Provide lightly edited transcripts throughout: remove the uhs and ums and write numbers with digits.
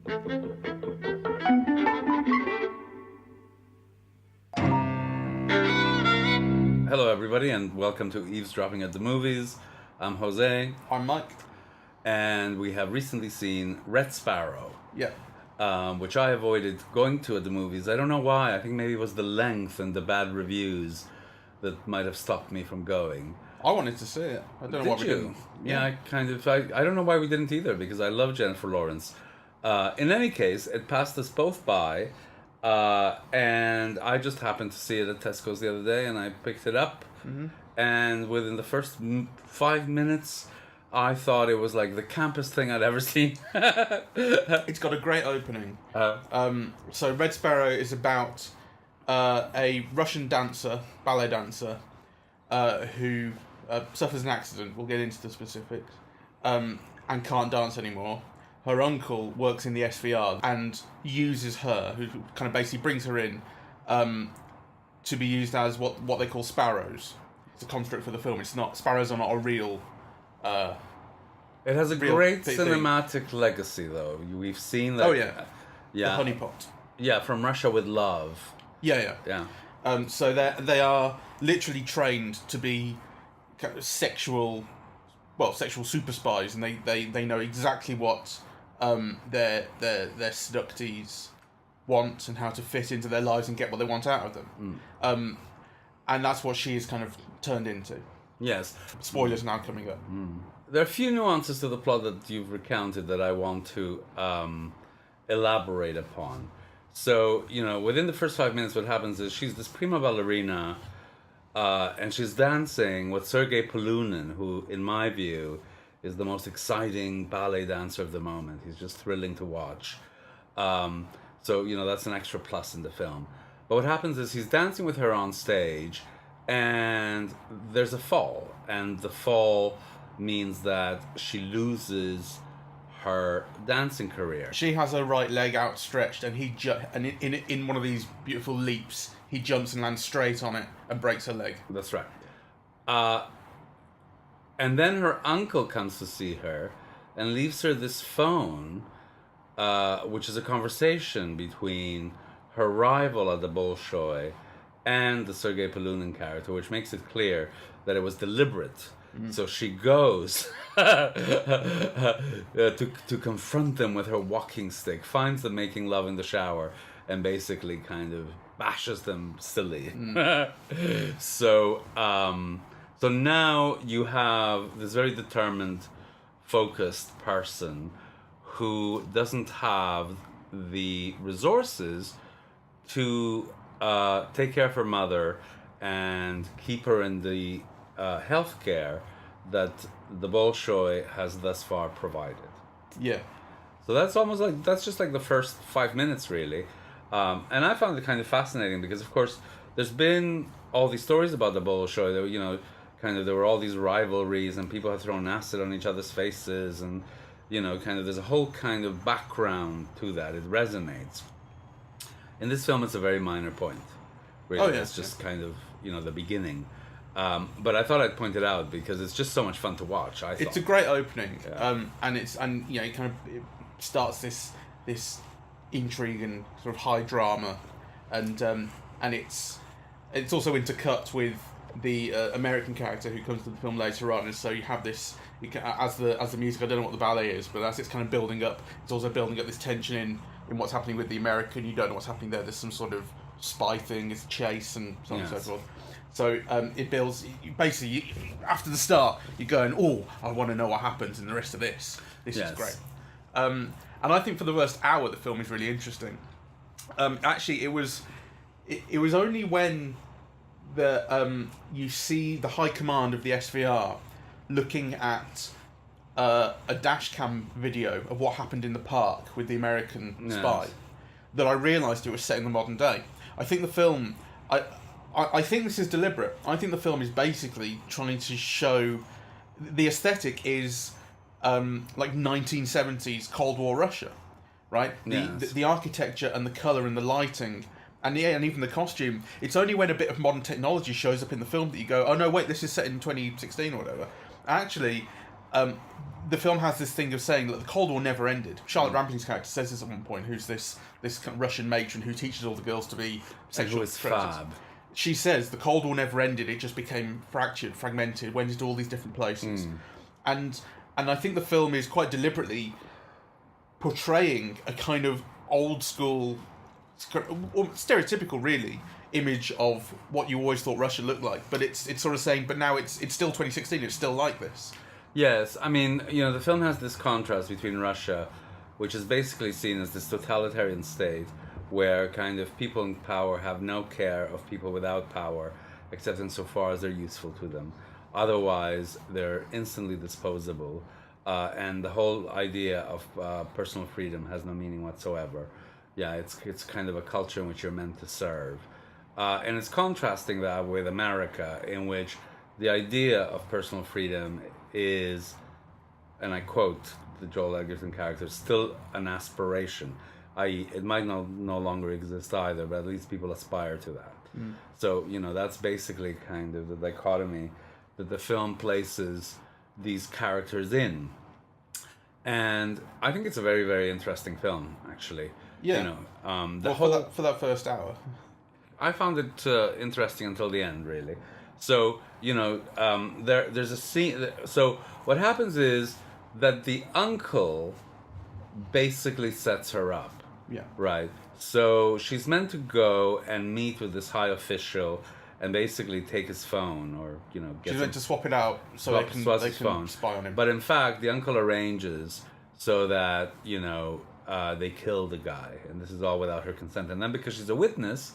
Hello, everybody, and welcome to Eavesdropping at the Movies. I'm José. I'm Mike. And we have recently seen Red Sparrow. Yeah. Which I avoided going to at the movies. I don't know why. I think maybe it was the length and the bad reviews that might have stopped me from going. I wanted to see it. I don't know why we didn't. Yeah, I don't know why we didn't either, because I love Jennifer Lawrence. In any case, it passed us both by, and I just happened to see it at Tesco's the other day, and I picked it up, and within the first 5 minutes, I thought it was like the campest thing I'd ever seen. It's got a great opening. So Red Sparrow is about a Russian dancer, ballet dancer, who suffers an accident. We'll get into the specifics. And can't dance anymore. Her uncle works in the SVR and uses her, who kind of basically brings her in, to be used as what they call sparrows. It's a construct for the film. It's not, sparrows are not a real... it has a great cinematic legacy, though. We've seen that. Oh, yeah. Yeah. The honeypot. Yeah, From Russia with Love. Yeah. So they are literally trained to be kind of sexual super spies, and they know exactly what their seductees want and how to fit into their lives and get what they want out of them. And that's what she is kind of turned into. Yes. Spoilers now coming up. There are a few nuances to the plot that you've recounted that I want to elaborate upon. So, within the first 5 minutes, what happens is she's this prima ballerina, and she's dancing with Sergei Polunin, who, in my view, is the most exciting ballet dancer of the moment. He's just thrilling to watch. So, that's an extra plus in the film. But what happens is he's dancing with her on stage, and there's a fall, and the fall means that she loses her dancing career. She has her right leg outstretched, and in one of these beautiful leaps, he jumps and lands straight on it and breaks her leg. That's right. And then her uncle comes to see her and leaves her this phone, which is a conversation between her rival at the Bolshoi and the Sergei Polunin character, which makes it clear that it was deliberate. So she goes to confront them with her walking stick, finds them making love in the shower, and basically kind of bashes them silly. So now you have this very determined, focused person who doesn't have the resources to take care of her mother and keep her in the healthcare that the Bolshoi has thus far provided. Yeah. So that's just like the first 5 minutes, really. And I found it kind of fascinating because, of course, there's been all these stories about the Bolshoi. There were all these rivalries and people had thrown acid on each other's faces, and there's a whole kind of background to that. It resonates. In this film, it's a very minor point. Really. Oh, yeah. It's just kind of the beginning. But I thought I'd point it out because it's just so much fun to watch. It's a great opening, and it starts this intrigue and sort of high drama, and it's also intercut with the American character who comes to the film later on, and so you have this as the music. I don't know what the ballet is, but as it's kind of building up, it's also building up this tension in what's happening with the American. You don't know what's happening there. There's some sort of spy thing, it's a chase and so on and so forth. So it builds, basically, after the start, you're going, oh, I want to know what happens in the rest of this. This is great. And I think for the first hour, the film is really interesting. Actually, it was only when you see the high command of the SVR looking at a dash cam video of what happened in the park with the American spy that I realised it was set in the modern day. I think the film... I think this is deliberate. I think the film is basically trying to show... The aesthetic is like 1970s Cold War Russia, right? The architecture and the colour and the lighting and even the costume. It's only when a bit of modern technology shows up in the film that you go, oh no, wait, this is set in 2016 or whatever. Actually, the film has this thing of saying that the Cold War never ended. Charlotte Rampling's character says this at one point, who's this kind of Russian matron who teaches all the girls to be sexual predators. Fab. She says the Cold War never ended, it just became fractured, fragmented, went into all these different places. And I think the film is quite deliberately portraying a kind of old school, or stereotypical really, image of what you always thought Russia looked like. But it's sort of saying, but now it's still 2016, it's still like this. Yes, I mean, the film has this contrast between Russia, which is basically seen as this totalitarian state, where kind of people in power have no care of people without power, except insofar as they're useful to them. Otherwise, they're instantly disposable, and the whole idea of personal freedom has no meaning whatsoever. Yeah, it's kind of a culture in which you're meant to serve. And it's contrasting that with America, in which the idea of personal freedom is, and I quote the Joel Edgerton character, still an aspiration, i.e. it might no longer exist either, but at least people aspire to that. So, that's basically kind of the dichotomy that the film places these characters in. And I think it's a very, very interesting film, actually. Yeah. For that first hour. I found it interesting until the end, really. So, there's a scene. So what happens is that the uncle basically sets her up. Yeah. Right. So she's meant to go and meet with this high official and basically take his phone, or she's meant to swap it out so they can spy on him. But in fact, the uncle arranges so that they kill the guy, and this is all without her consent. And then because she's a witness,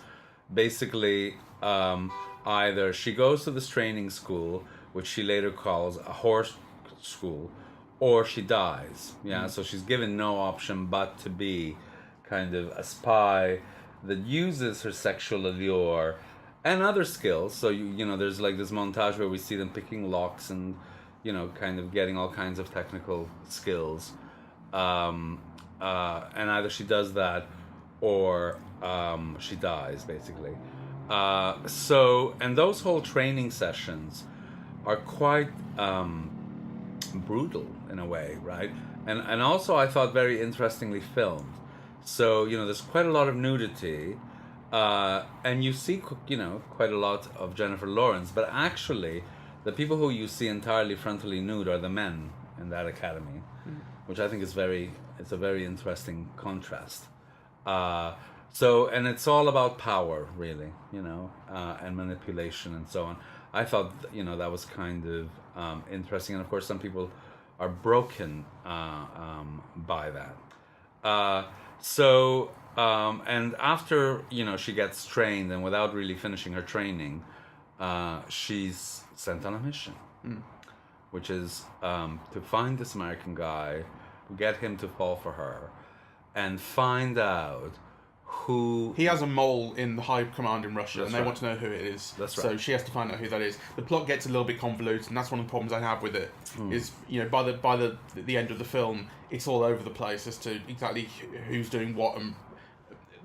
basically, either she goes to this training school, which she later calls a horse school, or she dies. Yeah, so she's given no option but to be kind of a spy that uses her sexual allure and other skills. So there's like this montage where we see them picking locks and kind of getting all kinds of technical skills, and either she does that or she dies, basically. And those whole training sessions are quite brutal in a way, right? And also I thought very interestingly filmed. So there's quite a lot of nudity, and you see quite a lot of Jennifer Lawrence, but actually the people who you see entirely frontally nude are the men in that academy, which I think is it's a very interesting contrast. And it's all about power, really, and manipulation and so on. I thought, that was kind of interesting. And of course, some people are broken by that. And after, she gets trained, and without really finishing her training, she's sent on a mission, which is to find this American guy, get him to fall for her, and find out who... He has a mole in the high command in Russia, That's and they right. want to know who it is. That's right. So she has to find out who that is. The plot gets a little bit convoluted, and that's one of the problems I have with it. Is by the end of the film, it's all over the place as to exactly who's doing what. And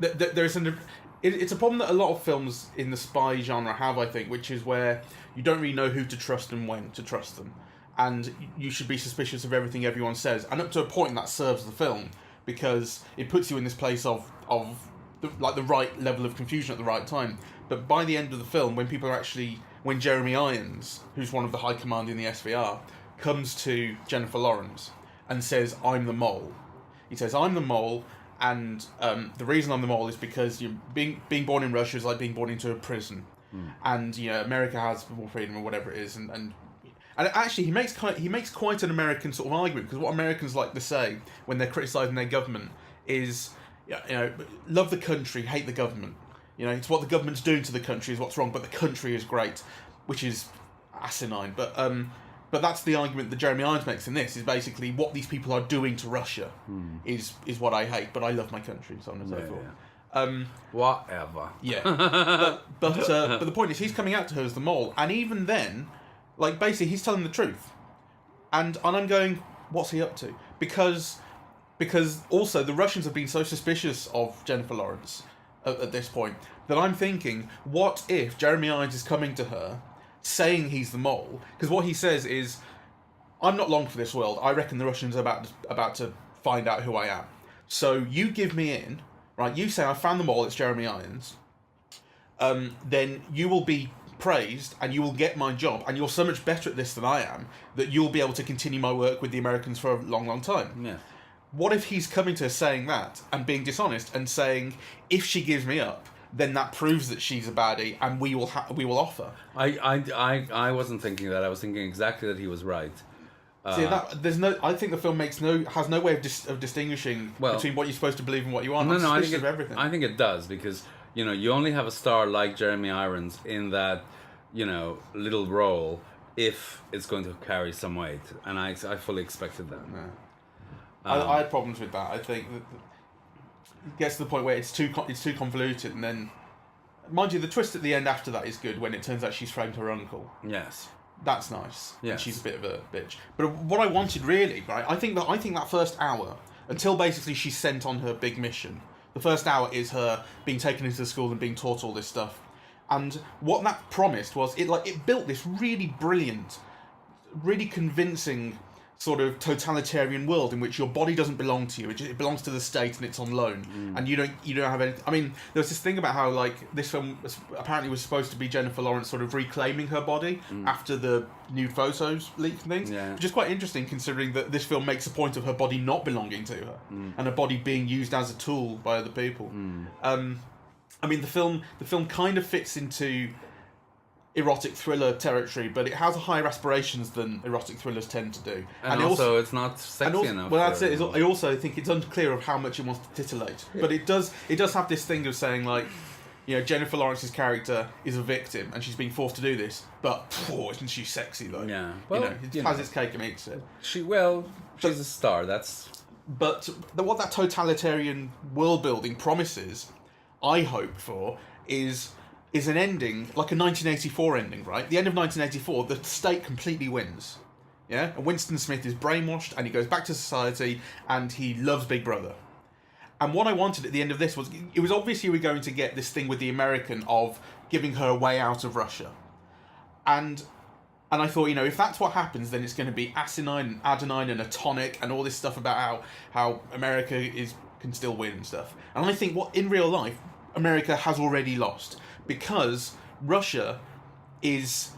it's a problem that a lot of films in the spy genre have, I think, which is where you don't really know who to trust and when to trust them, and you should be suspicious of everything everyone says. And up to a point, that serves the film because it puts you in this place of the right level of confusion at the right time. But by the end of the film, when Jeremy Irons, who's one of the high command in the SVR, comes to Jennifer Lawrence and says, "I'm the mole." He says, "I'm the mole, and the reason I'm the mole is because being born in Russia is like being born into a prison, and America has more freedom or whatever it is, and actually he makes quite an American sort of argument, because what Americans like to say when they're criticising their government is, love the country, hate the government. It's what the government's doing to the country is what's wrong, but the country is great," which is asinine. But that's the argument that Jeremy Irons makes in this, is basically what these people are doing to Russia is what I hate, but I love my country, so on and so forth. Whatever. Yeah. but the point is, he's coming out to her as the mole, and even then, basically he's telling the truth. And I'm going, what's he up to? Because also the Russians have been so suspicious of Jennifer Lawrence at this point that I'm thinking, what if Jeremy Irons is coming to her saying he's the mole? Because what he says is, I'm not long for this world. I reckon the Russians are about to find out who I am. So you give me in, right? You say I found them all. It's Jeremy Irons. Then you will be praised and you will get my job, and you're so much better at this than I am that you'll be able to continue my work with the Americans for a long, long time. Yeah. What if he's coming to her saying that and being dishonest and saying, if she gives me up, then that proves that she's a baddie, and we will offer. I wasn't thinking that. I was thinking exactly that he was right. See, I think the film has no way of distinguishing between what you're supposed to believe and what you are. No, I think it does, because you only have a star like Jeremy Irons in that little role if it's going to carry some weight, and I fully expected that. Yeah. I had problems with that. I think that it gets to the point where it's too convoluted, and then, mind you, the twist at the end after that is good when it turns out she's framed her uncle. Yes. That's nice. Yes. And she's a bit of a bitch. But what I wanted really, right? I think that first hour, until basically she's sent on her big mission, the first hour is her being taken into the school and being taught all this stuff. And what that promised was it built this really brilliant, really convincing sort of totalitarian world in which your body doesn't belong to you. It belongs to the state and it's on loan. And you don't have any. I mean, there was this thing about how this film apparently was supposed to be Jennifer Lawrence sort of reclaiming her body after the nude photos leaked and things, which is quite interesting considering that this film makes a point of her body not belonging to her and her body being used as a tool by other people. I mean, the film kind of fits into erotic thriller territory, but it has higher aspirations than erotic thrillers tend to do. And also it's not sexy enough. Well, that's it. I also think it's unclear of how much it wants to titillate. Yeah. But it does have this thing of saying, Jennifer Lawrence's character is a victim and she's being forced to do this, but isn't she sexy though? Yeah. Well, it has its cake and eats it. She's a star. But what that totalitarian world building promises, I hope for, is an ending, like a 1984 ending, right? The end of 1984, the state completely wins. Yeah? And Winston Smith is brainwashed, and he goes back to society, and he loves Big Brother. And what I wanted at the end of this was, it was obviously we were going to get this thing with the American of giving her a way out of Russia. And I thought, if that's what happens, then it's going to be asinine and adenine and atonic and all this stuff about how America can still win and stuff. And I think in real life, America has already lost, because Russia is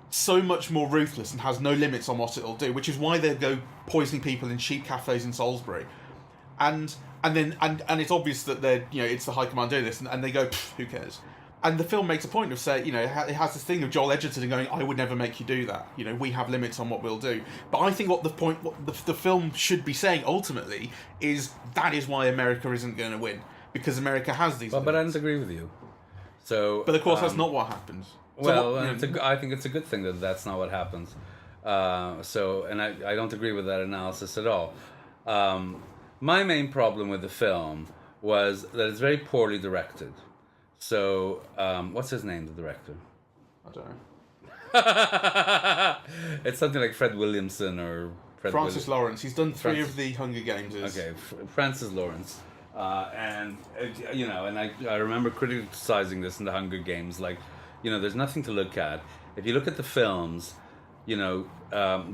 so much more ruthless and has no limits on what it'll do, which is why they go poisoning people in cheap cafes in Salisbury, and it's obvious that it's the high command doing this, and they go, who cares? And the film makes a point of saying, it has this thing of Joel Edgerton going, I would never make you do that. We have limits on what we'll do. But I think what the film should be saying ultimately is that is why America isn't going to win, because America has these. But I don't agree with you. So, but of course, that's not what happens. I think it's a good thing that that's not what happens. And I don't agree with that analysis at all. My main problem with the film was that it's very poorly directed. So, what's his name, the director? I don't know. It's something like Fred Williamson or Francis Lawrence. He's done three of the Hunger Games. Okay, Francis Lawrence. And I remember criticizing this in the Hunger Games, there's nothing to look at. If you look at the films, the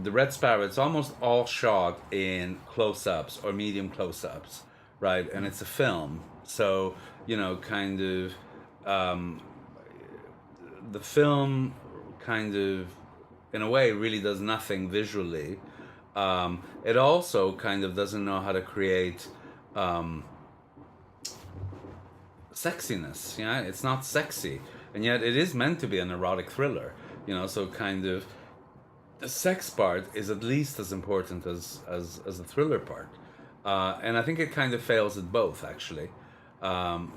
Red Sparrow, it's almost all shot in close-ups or medium close-ups, right? And it's a film, so the film in a way really does nothing visually. It also doesn't know how to create sexiness. It's not sexy, and yet it is meant to be an erotic thriller. So the sex part is at least as important as the thriller part, and I think it fails at both actually.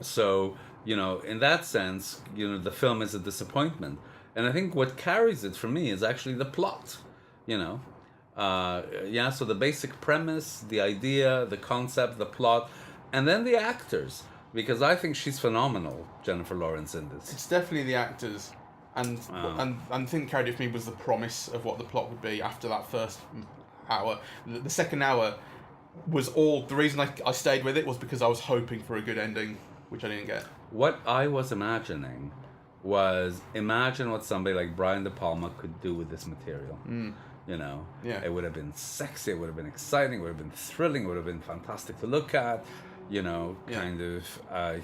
So in that sense, the film is a disappointment, and I think what carries it for me is actually the plot. So the basic premise, the idea, the concept, the plot, and then the actors. Because I think she's phenomenal, Jennifer Lawrence, in this. It's definitely the actors, and the thing that carried it for me was the promise of what the plot would be after that first hour. The second hour was the reason I stayed with it was because I was hoping for a good ending, which I didn't get. What I was imagine what somebody like Brian De Palma could do with this material. You know, Yeah. it would have been sexy, it would have been exciting, it would have been thrilling, it would have been fantastic to look at. You know, Yeah. kind of,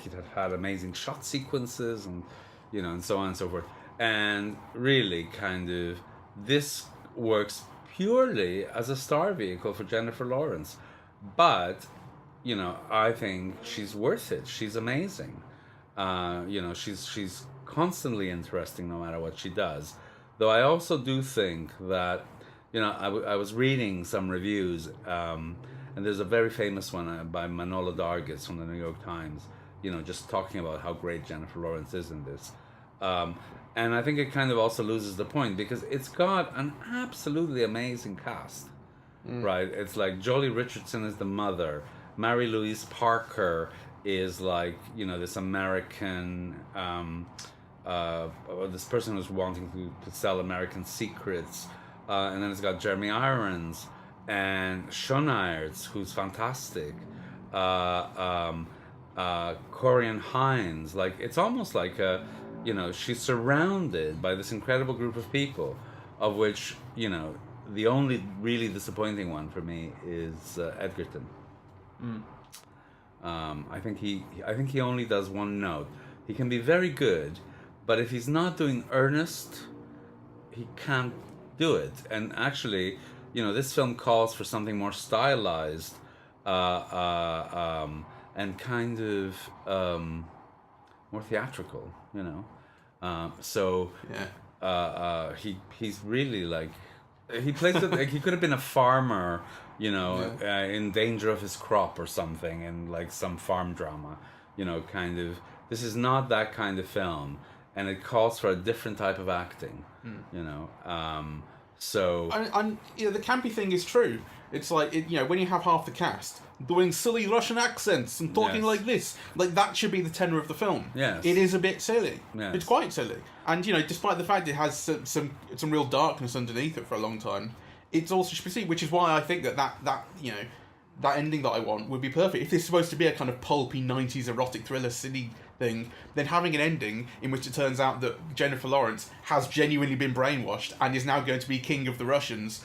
he'd have had amazing shot sequences, and you know, and so on and so forth. And really, kind of, this works purely as a star vehicle for Jennifer Lawrence. But, you know, I think she's worth it. She's amazing. You know, she's constantly interesting no matter what she does. Though I also do think that, you know, I was reading some reviews, and there's a very famous one by Manola Dargis from the New York Times, you know, just talking about how great Jennifer Lawrence is in this. And I think it kind of also loses the point because it's got an absolutely amazing cast, right? It's like Jolie Richardson is the mother, Mary-Louise Parker is like, you know, this American, this person who's wanting to sell American secrets, and then it's got Jeremy Irons and Shonayers, who's fantastic, Corian Hines. Like, it's almost like a, you know, she's surrounded by this incredible group of people, of which, you know, the only really disappointing one for me is Edgerton. I think he only does one note. He can be very good, but if he's not doing earnest, he can't do it. And actually, you know, this film calls for something more stylized, and kind of more theatrical, you know. So Yeah. he's really like, he plays it like he could have been a farmer, you know, in danger of his crop or something, in like some farm drama, you know, kind of. This is not that kind of film, and it calls for a different type of acting, you know. So And you know, the campy thing is true. It's like, you know, when you have half the cast doing silly Russian accents and talking Yes. like this, like that should be the tenor of the film. Yes. It is a bit silly. Yes. It's quite silly. And, you know, despite the fact it has some real darkness underneath it for a long time, it's also should be seen, which is why I think that you know, that ending that I want would be perfect. If this is supposed to be a kind of pulpy 90s erotic thriller silly thing, then having an ending in which it turns out that Jennifer Lawrence has genuinely been brainwashed and is now going to be king of the Russians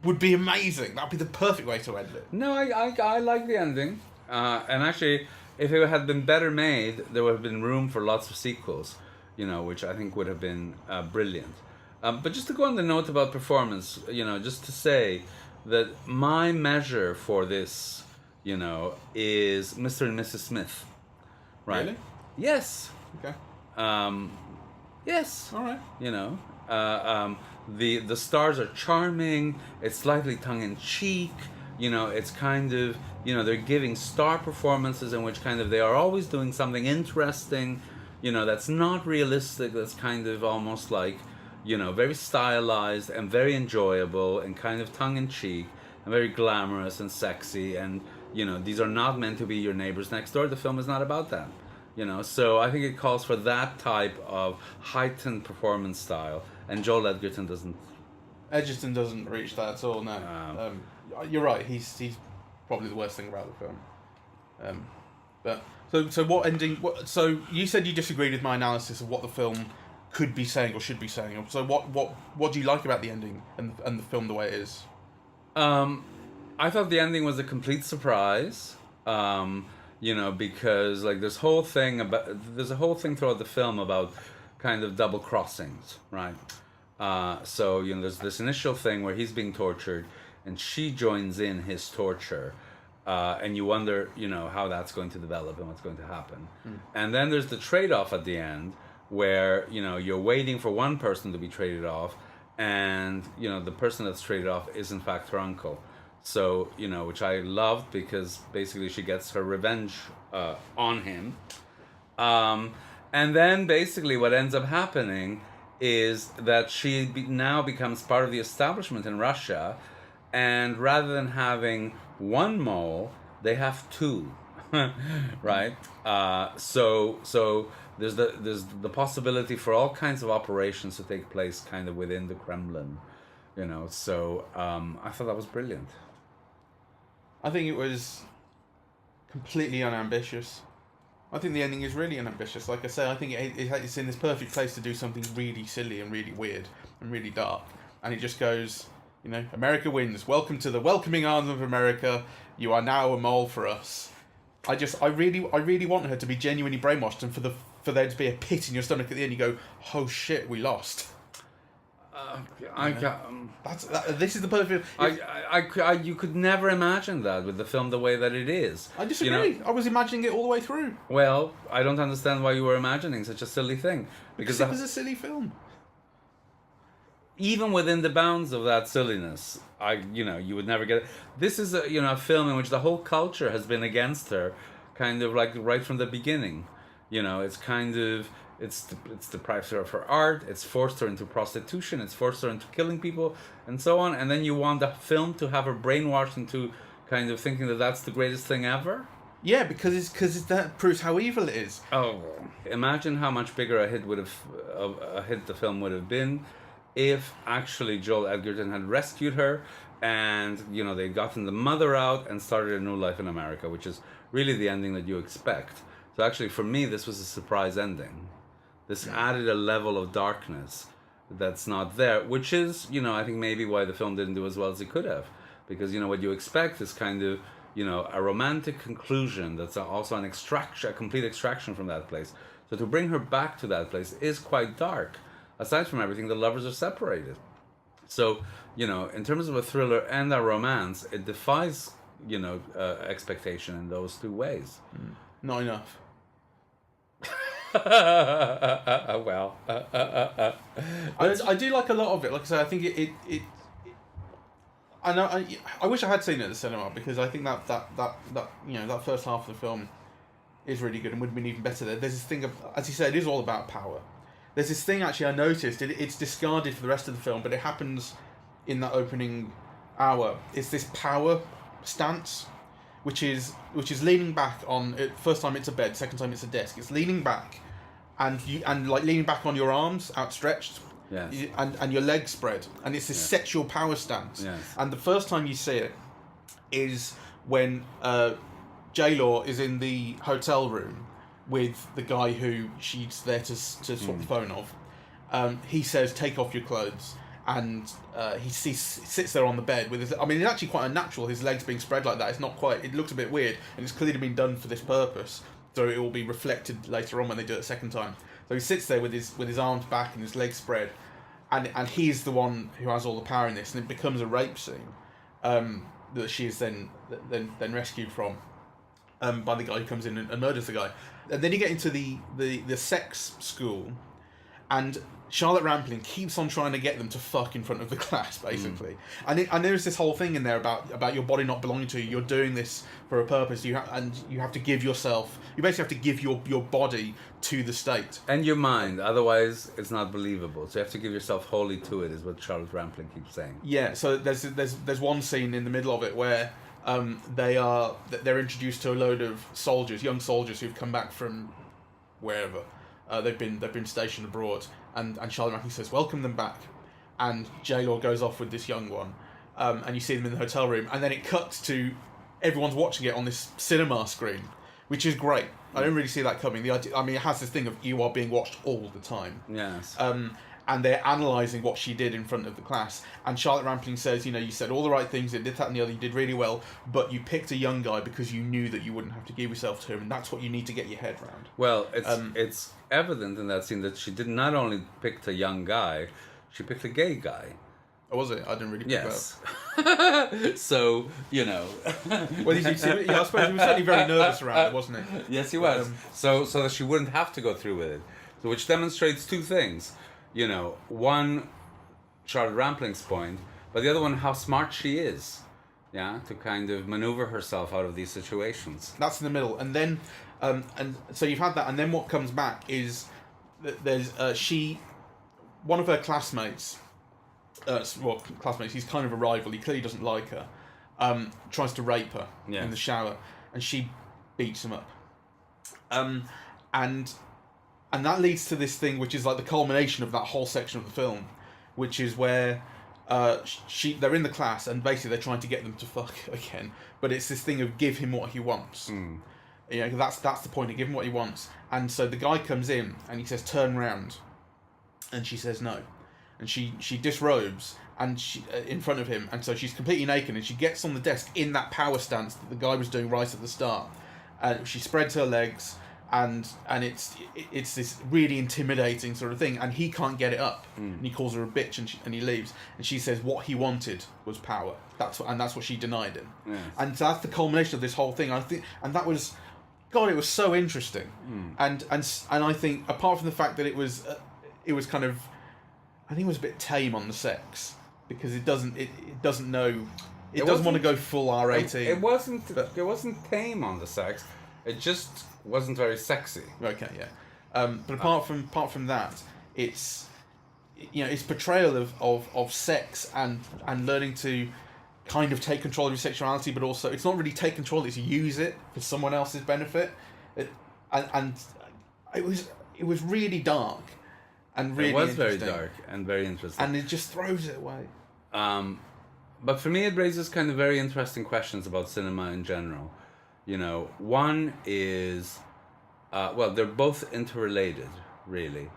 would be amazing. That would be the perfect way to end it. no, I like the ending, and actually, if it had been better made, there would have been room for lots of sequels, you know, which I think would have been brilliant. But just to go on the note about performance, you know, just to say that my measure for this, you know, is Mr. and Mrs. Smith, right? Really? Yes. Okay. Yes. All right. You know, the stars are charming. It's slightly tongue in cheek. You know, it's kind of, you know, they're giving star performances in which kind of they are always doing something interesting. You know, that's not realistic. That's kind of almost like, you know, very stylized and very enjoyable and kind of tongue in cheek and very glamorous and sexy. And, you know, these are not meant to be your neighbors next door. The film is not about that. You know, so I think it calls for that type of heightened performance style, and Joel Edgerton doesn't. Edgerton doesn't reach that at all. No. You're right. He's probably the worst thing about the film. But so what ending? So you said you disagreed with my analysis of what the film could be saying or should be saying. So what do you like about the ending and the film the way it is? I thought the ending was a complete surprise. You know, because like there's a whole thing throughout the film about kind of double crossings, right? So, you know, there's this initial thing where he's being tortured and she joins in his torture, and you wonder, you know, how that's going to develop and what's going to happen. And then there's the trade-off at the end where, you know, you're waiting for one person to be traded off, and, you know, the person that's traded off is in fact her uncle. So, you know, which I loved because basically she gets her revenge on him. And then basically what ends up happening is that she now becomes part of the establishment in Russia, and rather than having one mole, they have two, right? So there's the possibility for all kinds of operations to take place kind of within the Kremlin, you know. So I thought that was brilliant. I think it was completely unambitious. I think the ending is really unambitious. Like I say, I think it's in this perfect place to do something really silly and really weird and really dark. And it just goes, You know, America wins. Welcome to the welcoming arms of America. You are now a mole for us. I really want her to be genuinely brainwashed, and for there to be a pit in your stomach at the end. You go, oh shit, we lost. This is the perfect. You could never imagine that with the film the way that it is. I disagree. You know? I was imagining it all the way through. Well, I don't understand why you were imagining such a silly thing. Because it was a silly film. Even within the bounds of that silliness, you would never get it. This is a film in which the whole culture has been against her, kind of like right from the beginning. It's kind of. It's deprived her of her art, it's forced her into prostitution, it's forced her into killing people, and so on. And then you want the film to have her brainwashed into kind of thinking that that's the greatest thing ever? Yeah, because that proves how evil it is. Oh, imagine how much bigger a hit the film would have been if actually Joel Edgerton had rescued her and, they'd gotten the mother out and started a new life in America, which is really the ending that you expect. So actually, for me, this was a surprise ending. This added a level of darkness that's not there, which is, I think maybe why the film didn't do as well as it could have. Because, what you expect is kind of, a romantic conclusion that's also a complete extraction from that place. So to bring her back to that place is quite dark. Aside from everything, the lovers are separated. So, in terms of a thriller and a romance, it defies, expectation in those two ways. Not enough. Well, I do like a lot of it. Like I said, I think it I know. I wish I had seen it at the cinema, because I think that that first half of the film is really good and would have been even better. There's this thing of, as you said, it is all about power. There's this thing actually I noticed. It's discarded for the rest of the film, but it happens in that opening hour. It's this power stance, which is leaning back on it. First time it's a bed, second time it's a desk. It's leaning back, and leaning back on your arms outstretched, yes, and your legs spread, and it's this sexual power stance. Yes. And the first time you see it is when J-Law is in the hotel room with the guy who she's there to swap the phone off. He says, "Take off your clothes." And he sits there on the bed with his. I mean, it's actually quite unnatural. His legs being spread like that. It's not quite. It looks a bit weird, and it's clearly been done for this purpose. So it will be reflected later on when they do it a second time. So he sits there with his arms back and his legs spread, and he's the one who has all the power in this, and it becomes a rape scene that she is then rescued from by the guy who comes in and murders the guy. And then you get into the sex school, and Charlotte Rampling keeps on trying to get them to fuck in front of the class, basically. And there's this whole thing in there about your body not belonging to you. You're doing this for a purpose. You have to give yourself. You basically have to give your body to the state and your mind. Otherwise, it's not believable. So you have to give yourself wholly to it. Is what Charlotte Rampling keeps saying. Yeah. So there's one scene in the middle of it where they're introduced to a load of soldiers, young soldiers who've come back from wherever. They've been stationed abroad, and Charlotte Rampling says, "Welcome them back," and J-Law goes off with this young one, and you see them in the hotel room, and then it cuts to everyone's watching it on this cinema screen, which is great. I don't really see that coming. The idea, I mean, it has this thing of you are being watched all the time. Yes. And they're analysing what she did in front of the class. And Charlotte Rampling says, you said all the right things, you did that and the other, you did really well, but you picked a young guy because you knew that you wouldn't have to give yourself to him, and that's what you need to get your head around. Well, it's evident in that scene that she did not only pick a young guy, she picked a gay guy. Oh, was it? I didn't really pick that up. So, Well, I suppose he was certainly very nervous around it, wasn't he? Yes, he was. So that she wouldn't have to go through with it. So, which demonstrates two things. One, Charlotte Rampling's point, but the other one, how smart she is, to kind of maneuver herself out of these situations. That's in the middle, and then, and so you've had that, and then what comes back is that there's one of her classmates, he's kind of a rival. He clearly doesn't like her. Tries to rape her in the shower, and she beats him up. And that leads to this thing, which is like the culmination of that whole section of the film, which is where they're in the class and basically they're trying to get them to fuck again. But it's this thing of give him what he wants. That's the point of give him what he wants. And so the guy comes in and he says, "Turn round," and she says no, and she disrobes and she in front of him, and so she's completely naked, and she gets on the desk in that power stance that the guy was doing right at the start, and she spreads her legs, and it's this really intimidating sort of thing, and he can't get it up, and he calls her a bitch, and he leaves, and she says what he wanted was power. That's what she denied him, and so that's the culmination of this whole thing. I think, and that was, God, it was so interesting, and I think apart from the fact that it was kind of, I think it was a bit tame on the sex, because it doesn't want to go full R18. It wasn't tame on the sex. It just wasn't very sexy. Okay, yeah. But apart from that, it's portrayal of sex and learning to kind of take control of your sexuality, but also it's not really take control; it's use it for someone else's benefit. And it was really dark and really. It was very dark and very interesting, and it just throws it away. But for me, it raises kind of very interesting questions about cinema in general. One is, they're both interrelated, really.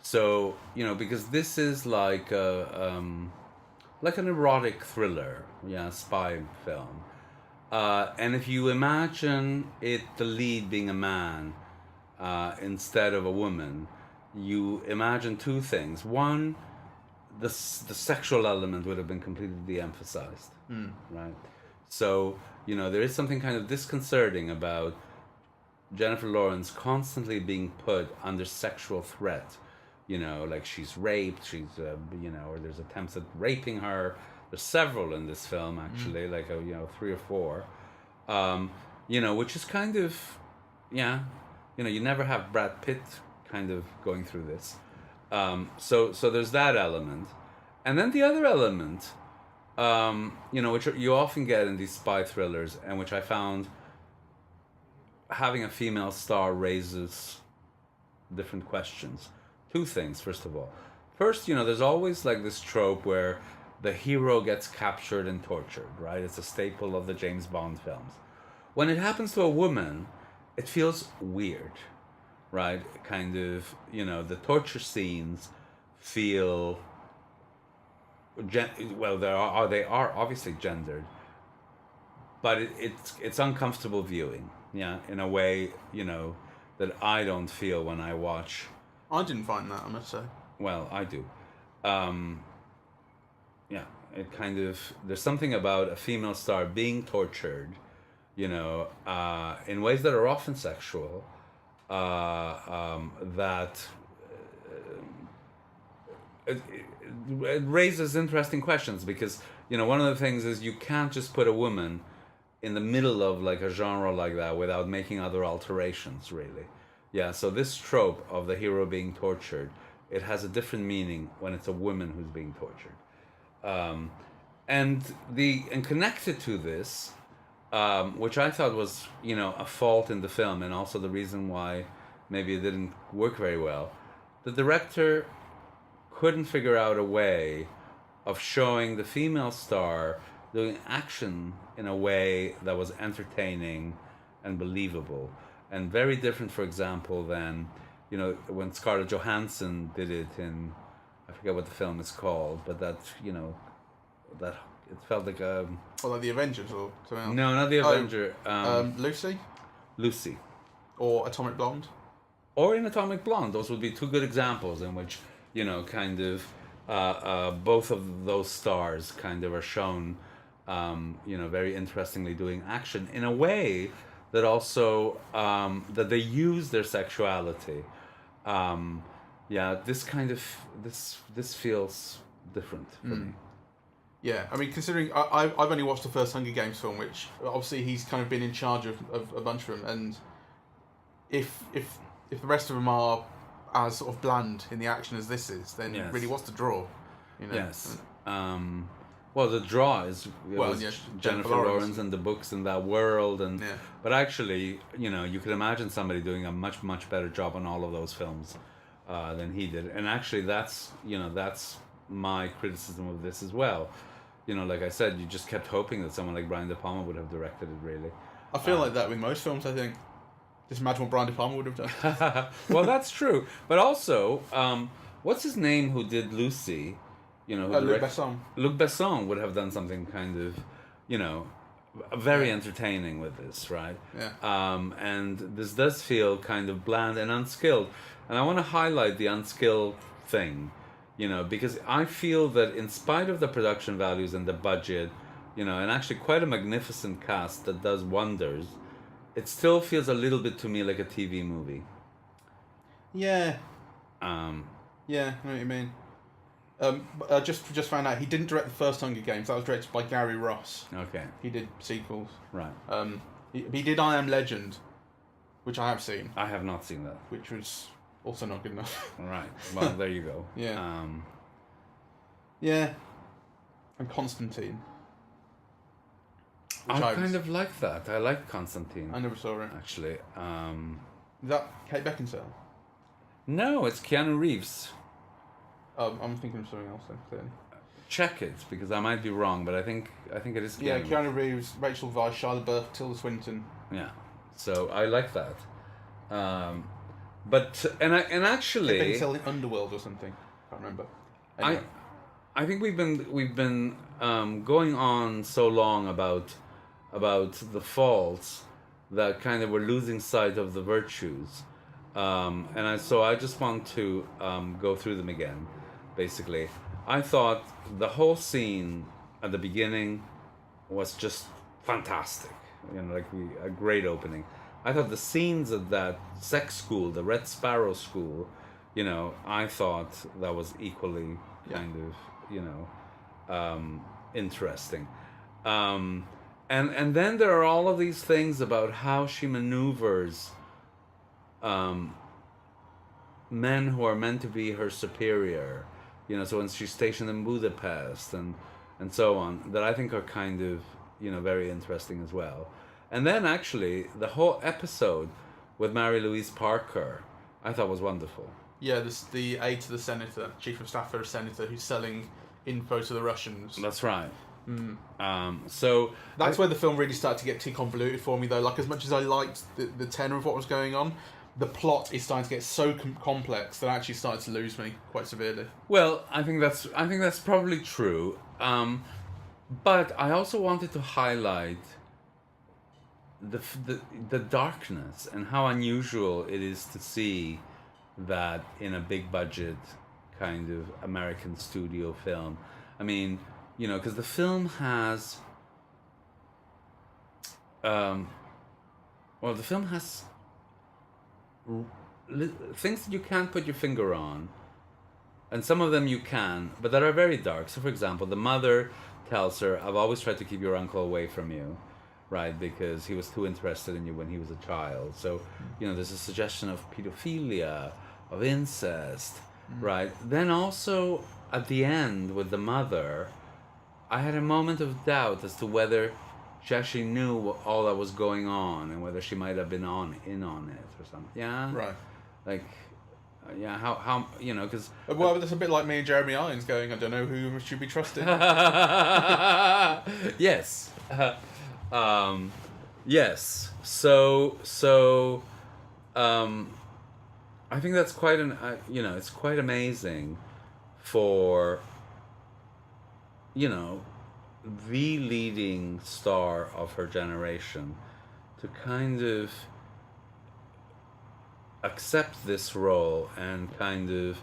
So, because this is like an erotic thriller, spy film. And if you imagine the lead being a man instead of a woman, you imagine two things. One, the sexual element would have been completely de-emphasized, right? So, there is something kind of disconcerting about Jennifer Lawrence constantly being put under sexual threat. Like she's raped, or there's attempts at raping her. There's several in this film, actually, like, 3 or 4. Which is kind of, you never have Brad Pitt kind of going through this. So there's that element. And then the other element, which you often get in these spy thrillers, and which I found having a female star raises different questions. Two things, first of all. First, there's always like this trope where the hero gets captured and tortured, right? It's a staple of the James Bond films. When it happens to a woman, it feels weird, right? Kind of, the torture scenes feel... they are obviously gendered, but it's uncomfortable viewing, in a way, that I don't feel when I watch. I didn't find that, I must say. Well, I do. It kind of, there's something about a female star being tortured, in ways that are often sexual, that it raises interesting questions, because one of the things is you can't just put a woman in the middle of like a genre like that without making other alterations, really. So this trope of the hero being tortured, it has a different meaning when it's a woman who's being tortured, and connected to this, which I thought was a fault in the film, and also the reason why maybe it didn't work very well. The director couldn't figure out a way of showing the female star doing action in a way that was entertaining and believable, and very different, for example, than when Scarlett Johansson did it in, I forget what the film is called, but that that it felt like a... like the Avengers or something else? No, not the Avenger. Lucy? Or Atomic Blonde? Or in Atomic Blonde. Those would be two good examples in which, kind of both of those stars kind of are shown, very interestingly doing action in a way that also, that they use their sexuality. This kind of, this feels different for me. Yeah, I mean, considering I've only watched the first Hunger Games film, which obviously he's kind of been in charge of a bunch of them, and if the rest of them are as sort of bland in the action as this is, then really what's the draw? Yes. Well, the draw is Jennifer Lawrence and the books in that world, and but actually, you could imagine somebody doing a much better job on all of those films than he did, and actually that's my criticism of this as well. Like I said, you just kept hoping that someone like Brian De Palma would have directed it, really. I feel like that with most films, I think. Just imagine what Brian De Palma would have done. Well, that's true. But also, what's his name who did Lucy? you know, Luc Besson. Luc Besson would have done something kind of, you know, very entertaining with this, right? Yeah. And this does feel kind of bland and unskilled. And I want to highlight the unskilled thing, you know, because I feel that in spite of the production values and the budget, you know, and actually quite a magnificent cast that does wonders, it still feels a little bit to me like a TV movie. Yeah. Yeah, I know what you mean. I just found out he didn't direct the first Hunger Games. That was directed by Gary Ross. Okay. He did sequels. Right. He did I Am Legend, which I have seen. I have not seen that. Which was also not good enough. Right. Well, there you go. Yeah. Yeah. And Constantine. I kind of like that. I like Constantine. I never saw it. Actually. Is that Kate Beckinsale? No, it's Keanu Reeves. I'm thinking of something else then, clearly. Check it, because I might be wrong, but I think it is Keanu. Yeah, Keanu Reeves, Rachel Weisz, Shia LaBeouf, Tilda Swinton. Yeah. So I like that. But actually Kate Beckinsale in Underworld or something. Can't remember. Anyway. I think we've been going on so long about the faults that kind of we're losing sight of the virtues. So I just want to go through them again, basically. I thought the whole scene at the beginning was just fantastic. You know, like a great opening. I thought the scenes at that sex school, the Red Sparrow school, you know, I thought that was equally kind of, you know, interesting. And then there are all of these things about how she maneuvers men who are meant to be her superior, you know, so when she's stationed in Budapest and so on, that I think are kind of, you know, very interesting as well. And then actually the whole episode with Mary-Louise Parker I thought was wonderful. Yeah, the aide to the senator, chief of staff for a senator who's selling info to the Russians. That's right. So that's where the film really started to get too convoluted for me, though. Like, as much as I liked the tenor of what was going on, the plot is starting to get so complex that I actually started to lose me quite severely. Well, I think that's probably true. But I also wanted to highlight the darkness and how unusual it is to see that in a big budget kind of American studio film. I mean, you know, because the film has the film has things that you can't put your finger on, and some of them you can, but that are very dark. So for example, the mother tells her, I've always tried to keep your uncle away from you, right, because he was too interested in you when he was a child. So, you know, there's a suggestion of pedophilia, of incest, right? Then also at the end with the mother, I had a moment of doubt as to whether she actually knew all that was going on and whether she might have been in on it or something. Yeah, right. Like, yeah, how you know, because well, that's a bit like me and Jeremy Irons going, I don't know who should be trusted. Yes. Yes. So I think that's quite it's quite amazing for, you know, the leading star of her generation to kind of accept this role and kind of,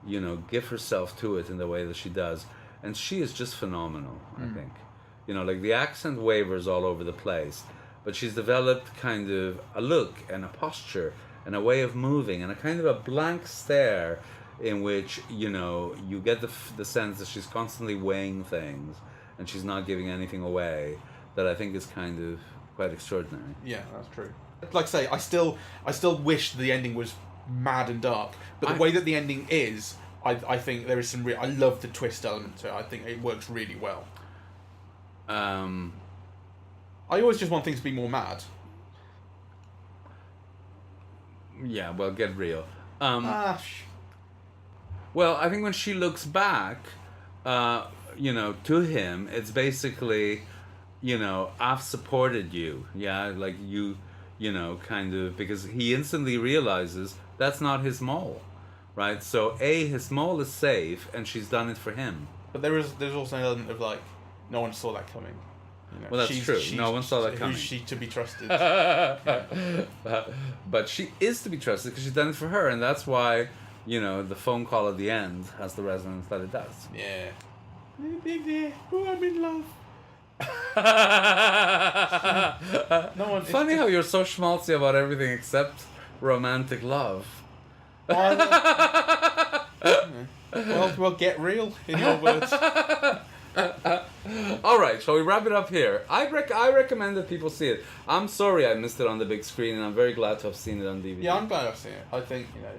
you know, give herself to it in the way that she does. And she is just phenomenal, I think. You know, like the accent wavers all over the place, but she's developed kind of a look and a posture and a way of moving and a kind of a blank stare in which, you know, you get the sense that she's constantly weighing things and she's not giving anything away, that I think is kind of quite extraordinary. Yeah, that's true. Like I say, I still wish the ending was mad and dark, but the way that the ending is, I think there is some I love the twist element to it. I think it works really well. I always just want things to be more mad. Yeah, well, get real. Well, I think when she looks back, you know, to him, it's basically, you know, I've supported you. Yeah, like you know, kind of, because he instantly realizes that's not his mole, right? So his mole is safe, and she's done it for him. But there's also an element of like, no one saw that coming. You know, Well, that's true. No one saw that coming. Who's she to be trusted? But she is to be trusted because she's done it for her, and that's why, you know, the phone call at the end has the resonance that it does. Yeah. Oh, I'm in love. No one. Funny how you're so schmaltzy about everything except romantic love. Well, get real in your words. All right, shall we wrap it up here? I recommend that people see it. I'm sorry I missed it on the big screen, and I'm very glad to have seen it on DVD. Yeah, I'm glad I've seen it. I think, you know,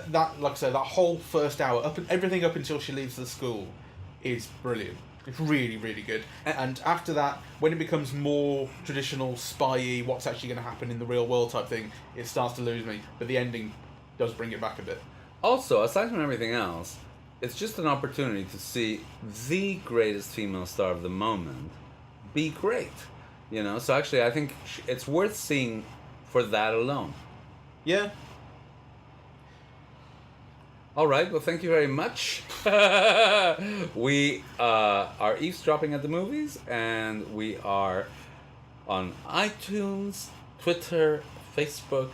that like I said, that whole first hour, everything up until she leaves the school, is brilliant. It's really, really good. And after that, when it becomes more traditional, spy-y, what's actually going to happen in the real world type thing, it starts to lose me. But the ending does bring it back a bit. Also, aside from everything else, it's just an opportunity to see the greatest female star of the moment be great. You know, so actually I think it's worth seeing for that alone. Yeah. All right, well, thank you very much. We are eavesdropping at the movies, and we are on iTunes, Twitter, Facebook,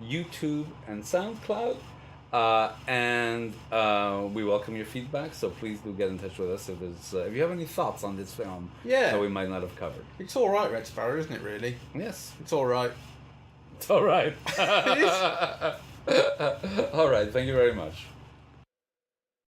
YouTube, and SoundCloud. And we welcome your feedback, so please do get in touch with us if you have any thoughts on this film that we might not have covered. It's all right, Red Sparrow, isn't it, really? Yes. It's all right. It's all right. It is. All right, thank you very much.